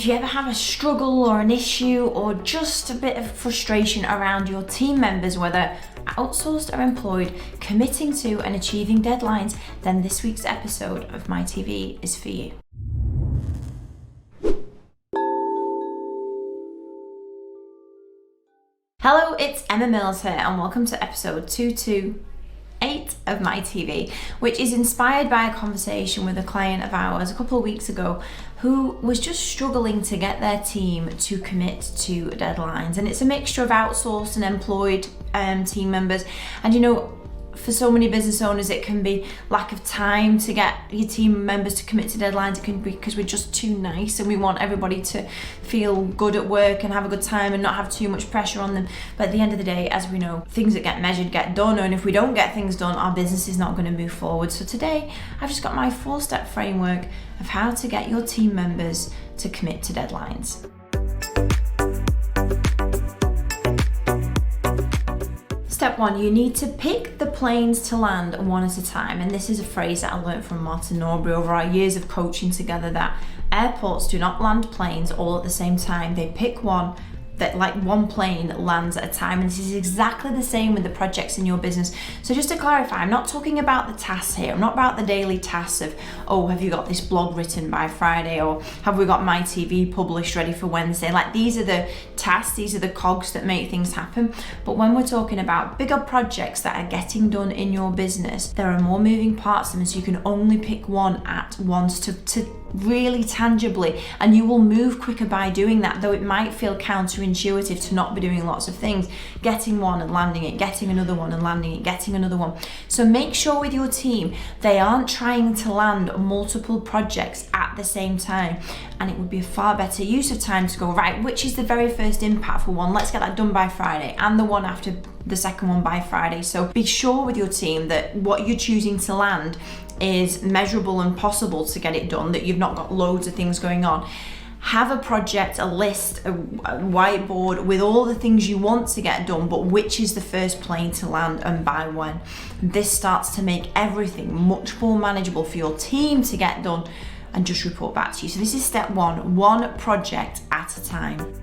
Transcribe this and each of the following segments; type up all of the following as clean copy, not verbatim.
you ever have a struggle or an issue or just a bit of frustration around your team members, whether outsourced or employed, committing to and achieving deadlines, then this week's episode of My TV is for you. Hello, it's Emma Mills here and welcome to episode 228 of My TV, which is inspired by a conversation with a client of ours a couple of weeks ago who was just struggling to get their team to commit to deadlines. And it's a mixture of outsourced and employed team members. And you know, for so many business owners, it can be lack of time to get your team members to commit to deadlines. It can be because we're just too nice and we want everybody to feel good at work and have a good time and not have too much pressure on them. But at the end of the day, as we know, things that get measured get done, and if we don't get things done, our business is not going to move forward. So today, I've just got my 4-step framework of how to get your team members to commit to deadlines. Step 1, you need to pick the planes to land one at a time. And this is a phrase that I learned from Martin Norbury over our years of coaching together, that airports do not land planes all at the same time. They pick one, that like one plane lands at a time. And this is exactly the same with the projects in your business. So just to clarify, I'm not talking about the tasks here. I'm not about the daily tasks of, oh, have you got this blog written by Friday? Or have we got My TV published ready for Wednesday? Like, these are the tasks, these are the cogs that make things happen. But when we're talking about bigger projects that are getting done in your business, there are more moving parts to them, so you can only pick one at once to really tangibly, and you will move quicker by doing that. Though it might feel counterintuitive to not be doing lots of things, getting one and landing it, getting another one and landing it, getting another one. So make sure with your team they aren't trying to land multiple projects at the same time, and it would be a far better use of time to go, right, which is the very first impactful one, let's get that done by Friday, and the one after the second one by Friday. So be sure with your team that what you're choosing to land is measurable and possible to get it done, that you've not got loads of things going on. Have a project, a list, a whiteboard with all the things you want to get done, but which is the first plane to land and by when. This starts to make everything much more manageable for your team to get done and just report back to you. So this is step 1, one project at a time.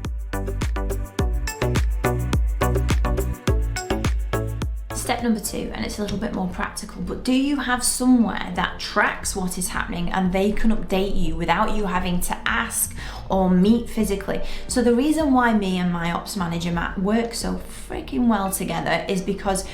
Step number 2, and it's a little bit more practical, but do you have somewhere that tracks what is happening and they can update you without you having to ask or meet physically? So the reason why me and my ops manager Matt work so freaking well together is because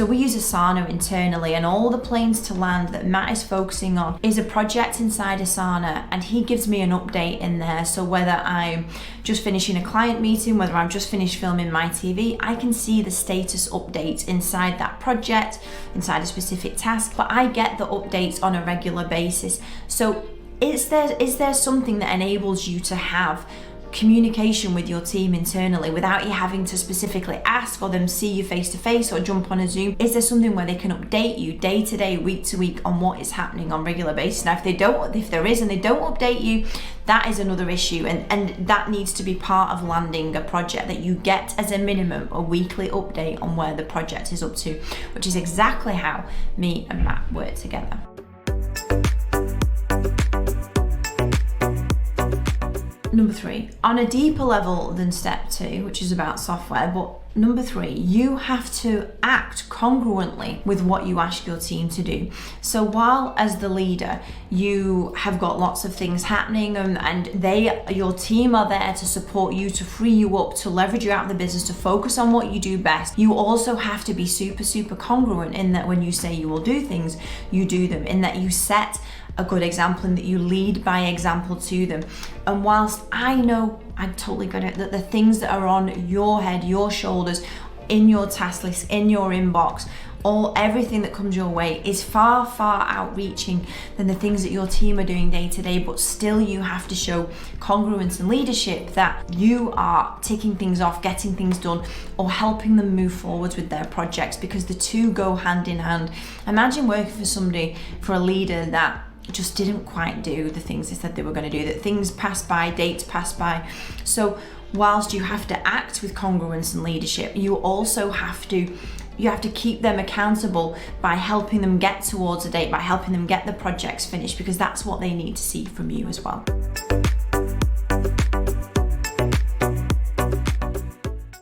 we use Asana internally, and all the planes to land that Matt is focusing on is a project inside Asana, and he gives me an update in there. So whether I'm just finishing a client meeting, whether I'm just finished filming My TV, I can see the status update inside that project, inside a specific task, but I get the updates on a regular basis. So is there something that enables you to have communication with your team internally without you having to specifically ask or them see you face to face or jump on a Zoom? Is there something where they can update you day to day, week to week on what is happening on a regular basis? Now, if there is and they don't update you, that is another issue, and that needs to be part of landing a project, that you get as a minimum a weekly update on where the project is up to, which is exactly how me and Matt work together. Number 3, on a deeper level than step 2, which is about software, but number 3, you have to act congruently with what you ask your team to do. So while as the leader, you have got lots of things happening and your team are there to support you, to free you up, to leverage you out of the business, to focus on what you do best, you also have to be super, super congruent in that when you say you will do things, you do them, in that you set a good example and that you lead by example to them. And whilst I know, I totally get it, that the things that are on your head, your shoulders, in your task list, in your inbox, everything that comes your way is far, far outreaching than the things that your team are doing day to day, but still you have to show congruence and leadership, that you are ticking things off, getting things done, or helping them move forwards with their projects, because the two go hand in hand. Imagine working for a leader that just didn't quite do the things they said they were going to do, that things pass by, dates pass by. So whilst you have to act with congruence and leadership, you also have to keep them accountable by helping them get towards a date, by helping them get the projects finished, because that's what they need to see from you as well.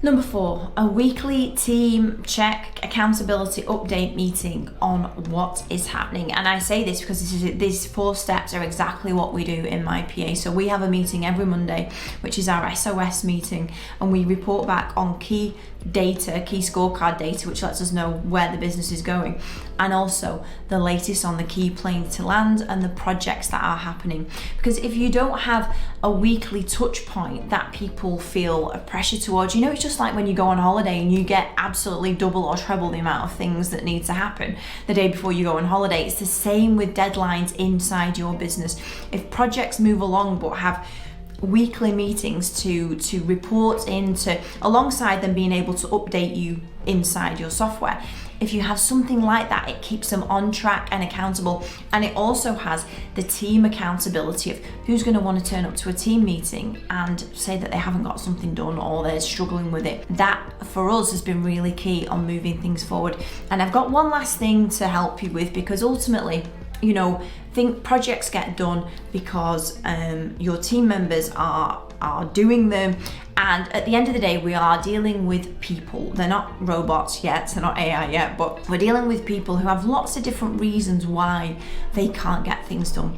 Number 4, a weekly team check accountability update meeting on what is happening. And I say this because these 4 steps are exactly what we do in my PA. So we have a meeting every Monday, which is our SOS meeting, and we report back on key data, key scorecard data, which lets us know where the business is going, and also the latest on the key planes to land and the projects that are happening. Because if you don't have a weekly touch point that people feel a pressure towards, it's just like when you go on holiday and you get absolutely double or treble the amount of things that need to happen the day before you go on holiday. It's the same with deadlines inside your business. If projects move along but have weekly meetings to report into, alongside them being able to update you inside your software, if you have something like that, it keeps them on track and accountable. And it also has the team accountability of who's going to want to turn up to a team meeting and say that they haven't got something done or they're struggling with it. That for us has been really key on moving things forward. And I've got one last thing to help you with, because ultimately, think projects get done because your team members are doing them, and at the end of the day we are dealing with people. They're not robots yet, they're not AI yet, but we're dealing with people who have lots of different reasons why they can't get things done.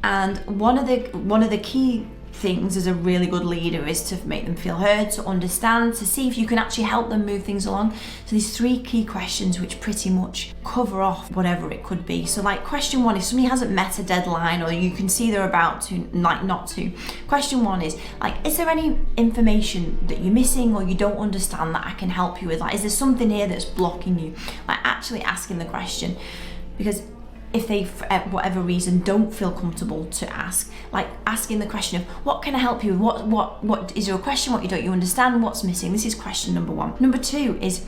And one of the key things as a really good leader is to make them feel heard, to understand, to see if you can actually help them move things along. So these 3 key questions which pretty much cover off whatever it could be. So like question 1, if somebody hasn't met a deadline or you can see they're about to, like not to, question 1 is is there any information that you're missing or you don't understand that I can help you with? Is there something here that's blocking you? Actually asking the question, because if they, for whatever reason, don't feel comfortable to ask, asking the question of what can I help you with? What is there a question? What don't you understand? What's missing? This is question number 1. Number 2 is,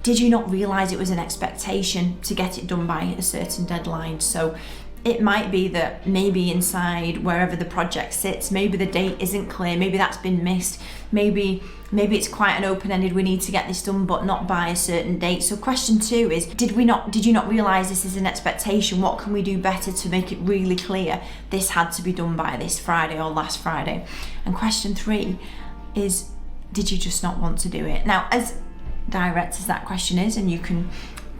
did you not realize it was an expectation to get it done by a certain deadline? So it might be that maybe inside wherever the project sits, maybe the date isn't clear, maybe that's been missed, maybe it's quite an open-ended, we need to get this done but not by a certain date. So question 2 is, did you not realize this is an expectation? What can we do better to make it really clear this had to be done by this Friday or last Friday? And question 3 is, did you just not want to do it? Now, as direct as that question is, and you can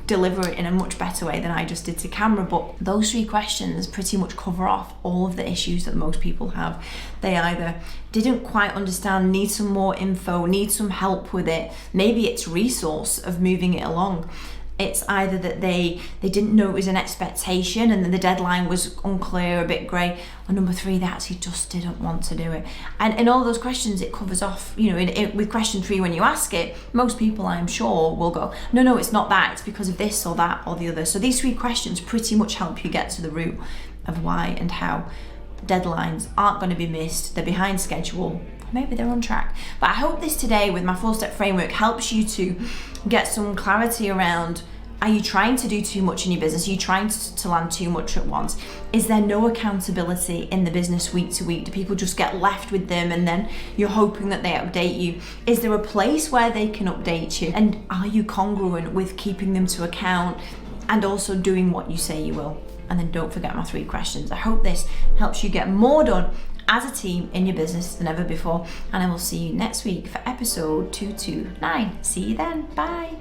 deliver it in a much better way than I just did to camera, but those 3 questions pretty much cover off all of the issues that most people have. They either didn't quite understand, need some more info, need some help with it, maybe it's resource of moving it along. It's either that they didn't know it was an expectation and then the deadline was unclear, a bit grey, or number 3, they actually just didn't want to do it. And in all those questions, it covers off, with question 3, when you ask it, most people, I'm sure, will go, no, it's not that, it's because of this or that or the other. So these 3 questions pretty much help you get to the root of why and how deadlines aren't going to be missed, they're behind schedule, maybe they're on track. But I hope this today with my 4-step framework helps you to get some clarity around, are you trying to do too much in your business? Are you trying to land too much at once? Is there no accountability in the business week to week? Do people just get left with them and then you're hoping that they update you? Is there a place where they can update you? And are you congruent with keeping them to account and also doing what you say you will? And then don't forget my 3 questions. I hope this helps you get more done as a team in your business than ever before. And I will see you next week for episode 229. See you then. Bye.